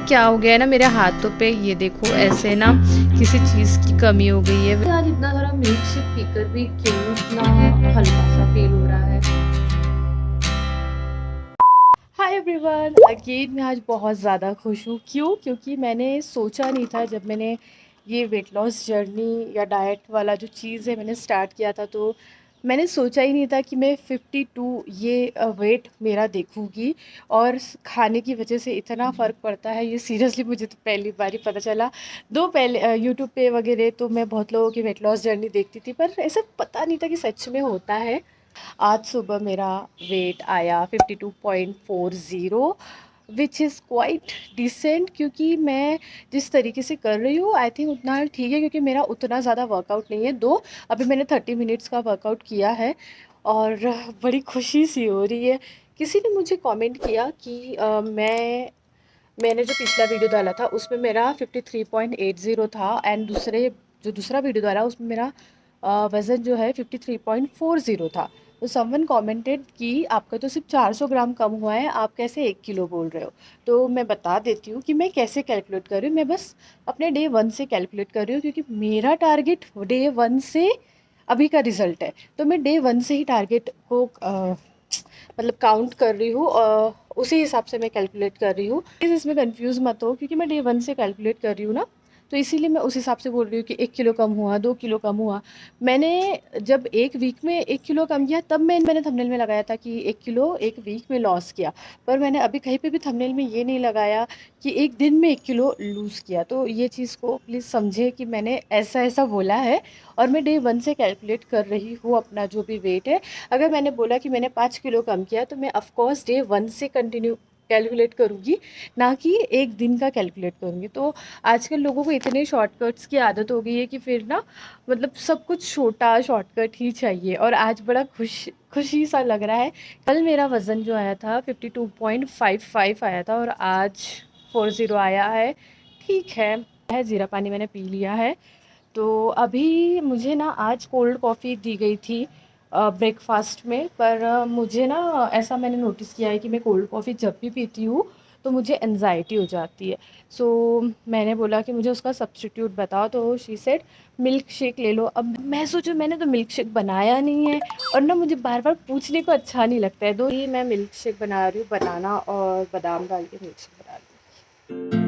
क्या हो गया है ना मेरे हाथों पे, ये देखो ऐसे ना किसी चीज़ की कमी हो गई है। आज इतना सारा मिल्क शेक पीकर भी क्यों इतना हल्का सा फील हो रहा है। हाय एवरीवन, अगेन मैं आज बहुत ज़्यादा खुश हूँ। क्यों? क्योंकि मैंने सोचा नहीं था, जब मैंने ये वेट लॉस जर्नी या डाइट वाला जो चीज़ है मैंने स्टार्ट किया था, तो मैंने सोचा ही नहीं था कि मैं 52 ये वेट मेरा देखूँगी और खाने की वजह से इतना फ़र्क पड़ता है। ये सीरियसली मुझे तो पहली बार ही पता चला। दो पहले यूट्यूब पे वगैरह तो मैं बहुत लोगों की वेट लॉस जर्नी देखती थी, पर ऐसा पता नहीं था कि सच में होता है। आज सुबह मेरा वेट आया 52.40, विच इज़ क्वाइट डिसेंट, क्योंकि मैं जिस तरीके से कर रही हूँ आई थिंक उतना ठीक है, क्योंकि मेरा उतना ज़्यादा वर्कआउट नहीं है। दो अभी मैंने 30 मिनट्स का वर्कआउट किया है और बड़ी खुशी सी हो रही है। किसी ने मुझे कमेंट किया कि मैंने जो पिछला वीडियो डाला था उसमें मेरा 53.80 था, एंड दूसरा वीडियो डाला उसमें मेरा वज़न जो है 53.40 था। तो समवन कमेंटेड कि आपका तो सिर्फ 400 ग्राम कम हुआ है, आप कैसे 1 किलो बोल रहे हो। तो मैं बता देती हूँ कि मैं कैसे कैलकुलेट कर रही हूँ। मैं बस अपने डे 1 से कैलकुलेट कर रही हूँ, क्योंकि मेरा टारगेट डे 1 से अभी का रिज़ल्ट है। तो मैं डे 1 से ही टारगेट को मतलब काउंट कर रही हूँ, उसी हिसाब से मैं कैलकुलेट कर रही हूँ। प्लीज़ इसमें कंफ्यूज मत हो, क्योंकि मैं डे 1 से कैलकुलेट कर रही हूँ ना, तो इसीलिए मैं उस हिसाब से बोल रही हूँ कि 1 किलो कम हुआ, 2 किलो कम हुआ। मैंने जब एक वीक में 1 किलो कम किया, तब मैंने थंबनेल में लगाया था कि 1 किलो एक वीक में लॉस किया। पर मैंने अभी कहीं पे भी थंबनेल में ये नहीं लगाया कि एक दिन में 1 किलो लूज़ किया। तो ये चीज़ को प्लीज़ समझे कि मैंने ऐसा ऐसा बोला है, और मैं डे 1 से कैलकुलेट कर रही हूँ अपना जो भी वेट है। अगर मैंने बोला कि मैंने 5 किलो कम किया, तो मैं ऑफकोर्स डे 1 से कंटिन्यू कैलकुलेट करूँगी, ना कि एक दिन का कैलकुलेट करूँगी। तो आजकल लोगों को इतने शॉर्टकट्स की आदत हो गई है कि फिर ना मतलब सब कुछ छोटा शॉर्टकट ही चाहिए। और आज बड़ा खुशी सा लग रहा है। कल मेरा वज़न जो आया था 52.55 आया था, और आज 40 आया है। ठीक है, ज़ीरा पानी मैंने पी लिया है। तो अभी मुझे ना आज कोल्ड कॉफ़ी दी गई थी ब्रेकफास्ट में, पर मुझे ना ऐसा मैंने नोटिस किया है कि मैं कोल्ड कॉफ़ी जब भी पीती हूँ तो मुझे एनजाइटी हो जाती है। सो मैंने बोला कि मुझे उसका सब्स्टिट्यूट बताओ, तो शी सेड मिल्क शेक ले लो। अब मैं सोचूं, मैंने तो मिल्क शेक बनाया नहीं है, और ना मुझे बार बार पूछने को अच्छा नहीं लगता है। दो ही मैं मिल्क शेक बना रही हूँ, बनाना और बादाम डाल के मिल्क शेक बना रही हूँ।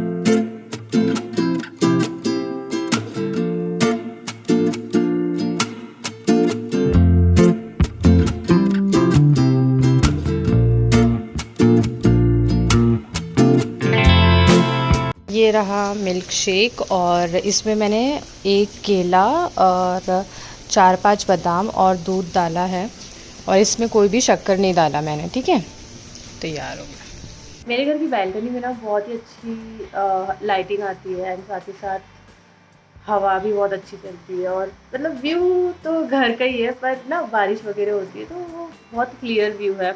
ये रहा मिल्क शेक, और इसमें मैंने एक केला और 4-5 बादाम और दूध डाला है, और इसमें कोई भी शक्कर नहीं डाला मैंने। ठीक है, तैयार हो गया। मेरे घर की बैल्कनी में ना बहुत ही अच्छी लाइटिंग आती है, एंड साथ ही साथ हवा भी बहुत अच्छी चलती है, और मतलब व्यू तो घर का ही है, पर ना बारिश वगैरह होती है तो वो बहुत क्लियर व्यू है,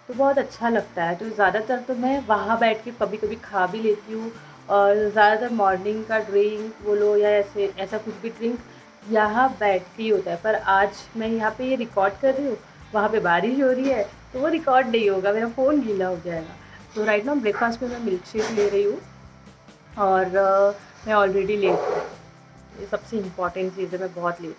तो बहुत अच्छा लगता है। तो ज़्यादातर तो मैं वहाँ बैठ के कभी कभी खा भी लेती हूँ, और ज़्यादातर मॉर्निंग का ड्रिंक बोलो या ऐसे ऐसा कुछ भी ड्रिंक यहाँ बैठ के ही होता है। पर आज मैं यहाँ पे ये रिकॉर्ड कर रही हूँ, वहाँ पे बारिश हो रही है, तो वो रिकॉर्ड नहीं होगा, मेरा फ़ोन गीला हो जाएगा। तो राइट नाउ ब्रेकफास्ट में मैं मिल्क शेक ले रही हूँ, और मैं ऑलरेडी लेट हूँ। ये सबसे इम्पॉर्टेंट चीज़ है, मैं बहुत लेट।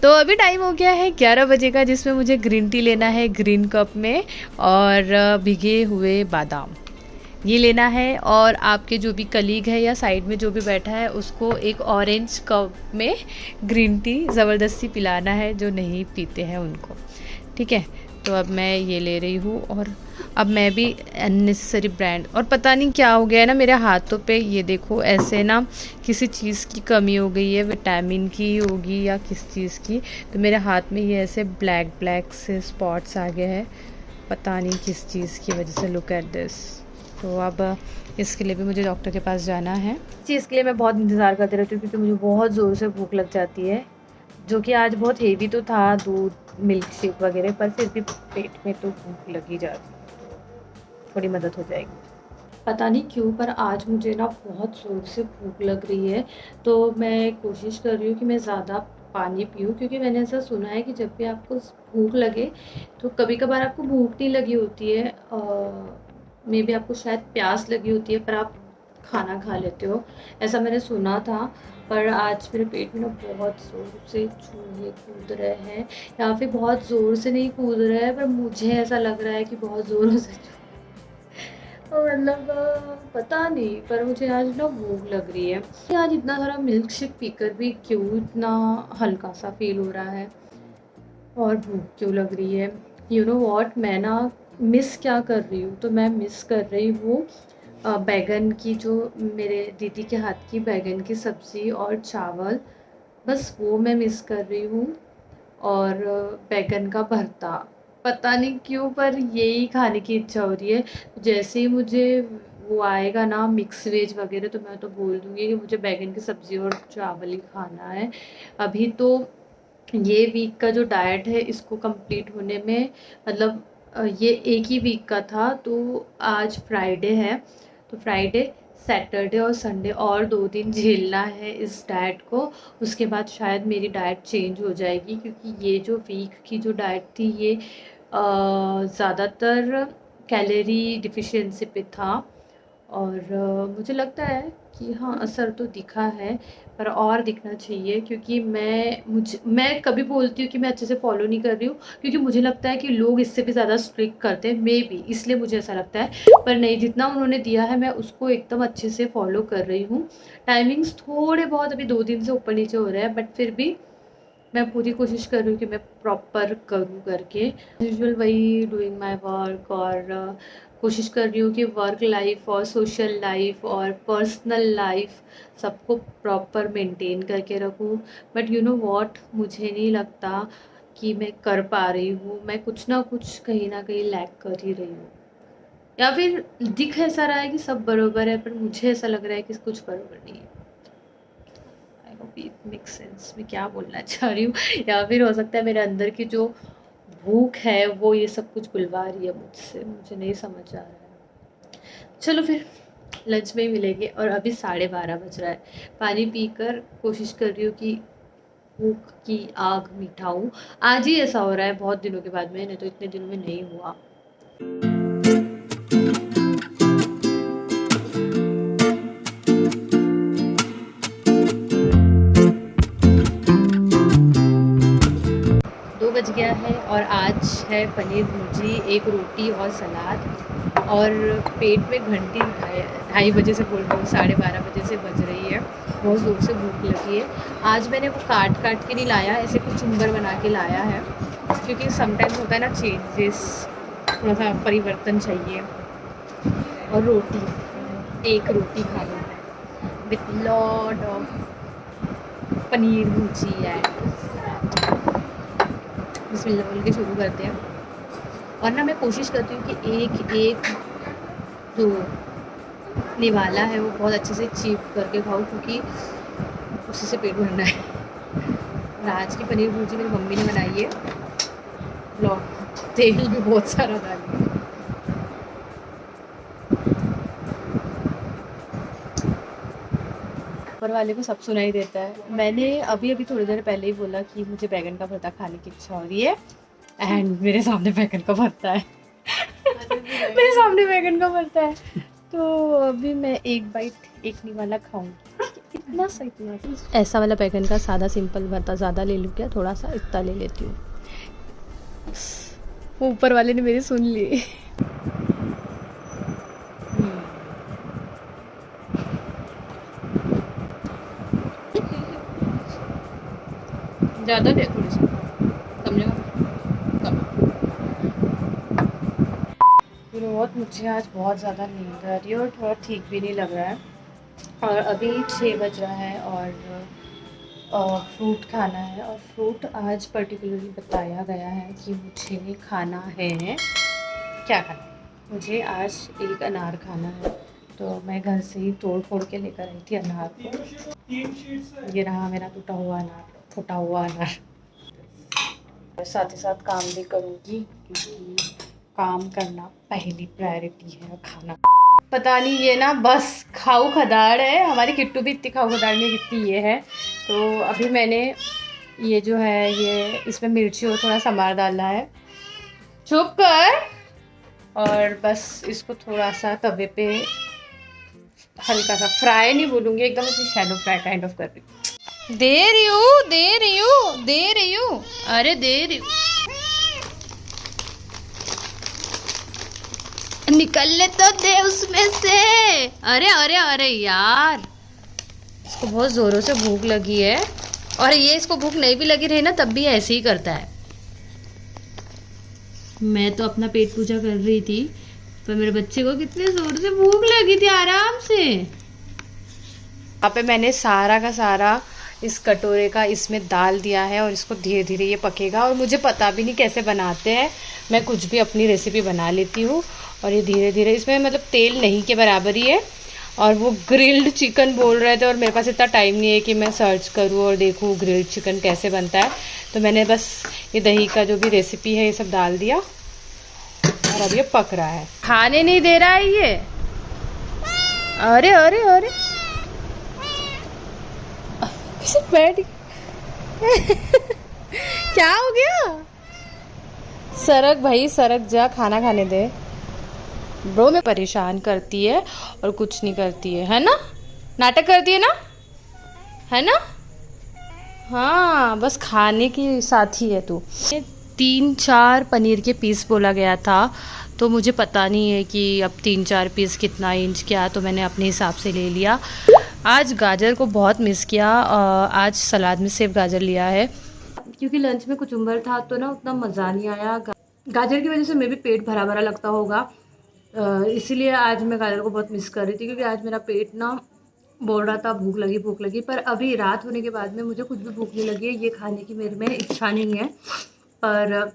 तो अभी टाइम हो गया है 11 बजे का, जिसमें मुझे ग्रीन टी लेना है ग्रीन कप में, और भिगे हुए बादाम ये लेना है। और आपके जो भी कलीग है या साइड में जो भी बैठा है उसको एक ऑरेंज कप में ग्रीन टी ज़बरदस्ती पिलाना है, जो नहीं पीते हैं उनको। ठीक है, तो अब मैं ये ले रही हूँ, और अब मैं भी अननेसेसरी ब्रांड, और पता नहीं क्या हो गया है ना मेरे हाथों पे, ये देखो ऐसे ना किसी चीज़ की कमी हो गई है, विटामिन की होगी या किस चीज़ की। तो मेरे हाथ में ये ऐसे ब्लैक ब्लैक से स्पॉट्स आ गए हैं, पता नहीं किस चीज़ की वजह से। Look at this. तो अब इसके लिए भी मुझे डॉक्टर के पास जाना है। इस चीज़ के लिए मैं बहुत इंतज़ार करती रहती हूँ, क्योंकि मुझे बहुत ज़ोर से भूख लग जाती है, जो कि आज बहुत हेवी तो था दूध मिल्क शेक वगैरह, पर फिर भी पेट में तो भूख लगी जाती है, थोड़ी मदद हो जाएगी। पता नहीं क्यों, पर आज मुझे ना बहुत ज़ोर से भूख लग रही है, तो मैं कोशिश कर रही हूँ कि मैं ज़्यादा पानी पियो, क्योंकि मैंने ऐसा सुना है कि जब भी आपको भूख लगे तो कभी कभार आपको भूख नहीं लगी होती है, मे बी आपको शायद प्यास लगी होती है, पर आप खाना खा लेते हो, ऐसा मैंने सुना था। पर आज मेरे पेट में ना बहुत ज़ोर से चूहे कूद रहे हैं, या फिर बहुत ज़ोर से नहीं कूद रहे हैं, पर मुझे ऐसा लग रहा है कि बहुत ज़ोरों से मतलब पता नहीं, पर मुझे आज ना भूख लग रही है। आज इतना सारा मिल्क शेक पीकर भी क्यों इतना हल्का सा फील हो रहा है और भूख क्यों लग रही है। यू नो वॉट, मैं ना मिस क्या कर रही हूँ, तो मैं मिस कर रही हूँ बैगन की, जो मेरे दीदी के हाथ की बैगन की सब्ज़ी और चावल, बस वो मैं मिस कर रही हूँ। और बैगन का भरता, पता नहीं क्यों पर यही खाने की इच्छा हो रही है। जैसे ही मुझे वो आएगा ना मिक्स वेज वगैरह, तो मैं तो बोल दूँगी कि मुझे बैगन की सब्ज़ी और चावल ही खाना है। अभी तो ये वीक का जो डाइट है इसको कंप्लीट होने में, मतलब ये एक ही वीक का था, तो आज फ्राइडे है, तो फ्राइडे सैटरडे और संडे और 2 दिन झेलना है इस डाइट को। उसके बाद शायद मेरी डाइट चेंज हो जाएगी, क्योंकि ये जो वीक की जो डाइट थी ये ज़्यादातर कैलोरी डिफिशिएंसी पे था। और मुझे लगता है कि हाँ असर तो दिखा है, पर और दिखना चाहिए, क्योंकि मैं कभी बोलती हूँ कि मैं अच्छे से फॉलो नहीं कर रही हूँ, क्योंकि मुझे लगता है कि लोग इससे भी ज़्यादा स्ट्रिक्ट करते हैं, मे बी इसलिए मुझे ऐसा लगता है। पर नहीं, जितना उन्होंने दिया है मैं उसको एकदम अच्छे से फॉलो कर रही हूँ। टाइमिंग्स थोड़े बहुत अभी 2 दिन से ऊपर नीचे हो रहे हैं, बट फिर भी मैं पूरी कोशिश कर रही हूँ कि मैं प्रॉपर करूँ करके। यूजुअल वही डूइंग माय वर्क, और कोशिश कर रही हूँ कि वर्क लाइफ और सोशल लाइफ और पर्सनल लाइफ सबको प्रॉपर मेंटेन करके रखूँ। बट यू नो व्हाट, मुझे नहीं लगता कि मैं कर पा रही हूँ। मैं कुछ ना कुछ कहीं ना कहीं लैक कर ही रही हूँ, या फिर दिख ऐसा रहा है कि सब बरोबर है, पर मुझे ऐसा लग रहा है कि कुछ बरोबर नहीं है। I hope it make sense मैं क्या बोलना चाह रही हूँ, या फिर हो सकता है मेरे अंदर की जो भूख है वो ये सब कुछ बुलवा रही है मुझसे, मुझे नहीं समझ आ रहा है। चलो फिर लंच में ही मिलेंगे, और अभी 12:30 बज रहा है। पानी पीकर कोशिश कर रही हूँ कि भूख की आग मिटाऊँ। आज ही ऐसा हो रहा है बहुत दिनों के बाद में, नहीं तो इतने दिनों में नहीं हुआ। 2 बज गया है, और आज है पनीर भुर्जी, एक रोटी और सलाद, और पेट में घंटी 2:30 बजे से बोल रही हूँ, 12:30 बजे से बज रही है। बहुत ज़ोर से भूख लगी है। आज मैंने वो काट काट के नहीं लाया, ऐसे कुछ चुम्बर बना के लाया है, क्योंकि समटाइम्स होता है ना चेंजेस, थोड़ा सा परिवर्तन चाहिए। और रोटी, एक रोटी खा लो with lot of paneer bhurji है। बिस्मिल्लाह बोल के शुरू करते हैं। और ना मैं कोशिश करती हूँ कि एक एक जो निवाला है वो बहुत अच्छे से चीप करके खाऊँ, क्योंकि उसी से पेट भरना है। और आज की पनीर भुर्जी मेरी मम्मी ने बनाई है, तेल भी बहुत सारा डाली है। ऊपर वाले को सब सुनाई देता है। मैंने अभी अभी थोड़ी देर पहले ही बोला कि मुझे बैगन का भरता खाने की इच्छा हो रही है, एंड मेरे सामने बैगन का भरता है। मेरे सामने बैगन का भरता है, तो अभी मैं एक बाइट एक निवाला खाऊंगी। इतना सा, इतना ऐसा वाला बैगन का सादा सिंपल भरता ज़्यादा ले लूँ क्या, थोड़ा सा इतना ले लेती हूँ। वो ऊपर वाले ने मेरी सुन ली। ज़्यादा ले थोड़ी सी, समझेगा कम। बहुत मुझे आज बहुत ज़्यादा नींद आ रही है, और थोड़ा ठीक भी नहीं लग रहा है। और अभी 6 बज रहा है, और फ्रूट खाना है, और फ्रूट आज पर्टिकुलरली बताया गया है कि मुझे खाना है, क्या खाना है, मुझे आज एक अनार खाना है। तो मैं घर से ही तोड़ फोड़ के लेकर आई थी अनार को। ये रहा मेरा टूटा हुआ अनार, फूटा हुआ अनार। साथ ही साथ काम भी करूँगी, क्योंकि काम करना पहली प्रायोरिटी है, खाना पता नहीं ये ना बस खाऊ खदाड़ है। हमारी किट्टू भी इतनी खाऊ खदाड़ नहीं जितनी ये है। तो अभी मैंने ये जो है ये इसमें मिर्ची और थोड़ा समार डालना है। चुप कर। और बस इसको थोड़ा सा तवे पे हल्का सा फ्राई नहीं बोलूँगी, एकदम ऐसे शैलो फ्राई काइंड ऑफ कर रही हूँ। दे रही हूँ, दे रही हूँ, दे रही हूँ, अरे दे रही हूँ। निकलने तो दे उसमें से। अरे अरे अरे यार, इसको बहुत ज़ोरों से भूख लगी है, और ये इसको भूख नहीं भी लगी रही ना तब भी ऐसे ही करता है। मैं तो अपना पेट पूजा कर रही थी, पर मेरे बच्चे को कितने जोर से भूख लगी थी आराम से। यहाँ पे मैंने सारा का सारा इस कटोरे का इसमें डाल दिया है, और इसको धीरे धीरे ये पकेगा। और मुझे पता भी नहीं कैसे बनाते हैं, मैं कुछ भी अपनी रेसिपी बना लेती हूँ। और ये धीरे धीरे इसमें मतलब तेल नहीं के बराबर ही है। और वो ग्रिल्ड चिकन बोल रहे थे, और मेरे पास इतना टाइम नहीं है कि मैं सर्च करूँ और देखूँ ग्रिल्ड चिकन कैसे बनता है। तो मैंने बस ये दही का जो भी रेसिपी है ये सब डाल दिया, और अब ये पक रहा है। खाने नहीं दे रहा है ये। अरे अरे अरे कैसे बैठ क्या हो गया? सरक भाई सरक, जा खाना खाने दे। ब्रो में परेशान करती है और कुछ नहीं करती है ना? नाटक करती है ना? है ना? हाँ, बस खाने की साथी है तू। 3-4 पनीर के पीस बोला गया था, तो मुझे पता नहीं है कि अब 3-4 पीस कितना इंच क्या, तो मैंने अपने हिसाब से ले लिया। आज गाजर को बहुत मिस किया। आज सलाद में सिर्फ गाजर लिया है, क्योंकि लंच में कुचुम्बर था तो ना उतना मज़ा नहीं आया। गाजर की वजह से मैं भी पेट भरा भरा लगता होगा, इसीलिए आज मैं गाजर को बहुत मिस कर रही थी। क्योंकि आज मेरा पेट ना बोल रहा था भूख लगी, पर अभी रात होने के बाद में मुझे कुछ भी भूख नहीं लगी है। ये खाने की मेरे में इच्छा नहीं है, पर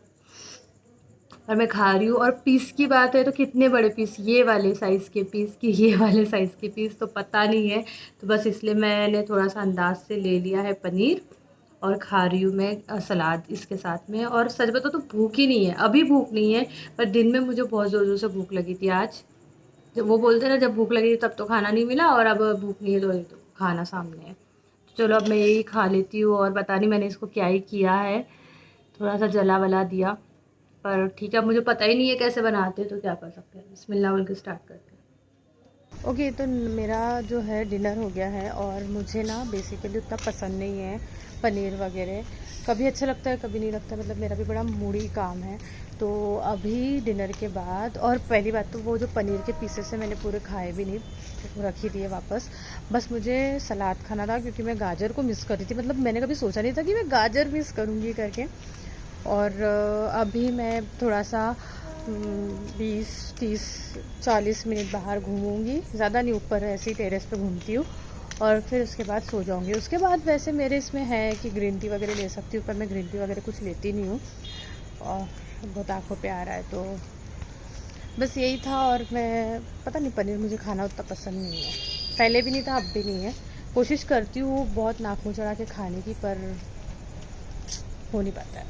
मैं खा रही हूँ। और पीस की बात है तो कितने बड़े पीस, ये वाले साइज़ के पीस कि ये वाले साइज़ के पीस तो पता नहीं है। तो बस इसलिए मैंने थोड़ा सा अंदाज से ले लिया है पनीर, और खा रही हूँ मैं सलाद इसके साथ में। और सच बताओ तो भूख ही नहीं है, अभी भूख नहीं है, पर दिन में मुझे बहुत ज़ोर ज़ोर से भूख लगी थी आज। जब वो बोलते ना जब भूख लगी तब तो खाना नहीं मिला, और अब भूख नहीं है तो खाना सामने है। तो चलो अब मैं यही खा लेती हूँ। और पता नहीं मैंने इसको क्या ही किया है, थोड़ा सा जला वला दिया, पर ठीक है। अब मुझे पता ही नहीं है कैसे बनाते हैं, तो क्या कर सकते हैं। बिस्मिल्लाह बोल के स्टार्ट करते हैं। ओके, तो मेरा जो है डिनर हो गया है, और मुझे ना बेसिकली उतना पसंद नहीं है पनीर वगैरह। कभी अच्छा लगता है कभी नहीं लगता, मतलब मेरा भी बड़ा मूडी काम है। तो अभी डिनर के बाद, और पहली बात तो वो जो पनीर के पीसेस से मैंने पूरे खाए भी नहीं, तो रख ही दिए वापस। बस मुझे सलाद खाना था, क्योंकि मैं गाजर को मिस कर रही थी। मतलब मैंने कभी सोचा नहीं था कि मैं गाजर मिस करूँगी करके। और अभी मैं थोड़ा सा 20-30-40 मिनट बाहर घूमूंगी, ज़्यादा नहीं, ऊपर ऐसे ही टेरेस पे घूमती हूँ, और फिर उसके बाद सो जाऊंगी। उसके बाद वैसे मेरे इसमें है कि ग्रीन टी वगैरह ले सकती हूँ, पर मैं ग्रीन टी वगैरह कुछ लेती नहीं हूँ, और बहुत आँखों पे आ रहा है। तो बस यही था। और मैं पता नहीं, पनीर मुझे खाना उतना पसंद नहीं है, पहले भी नहीं था अब भी नहीं है। कोशिश करती हूँ बहुत नाक मुँह चढ़ा के खाने की, पर हो नहीं पाता है।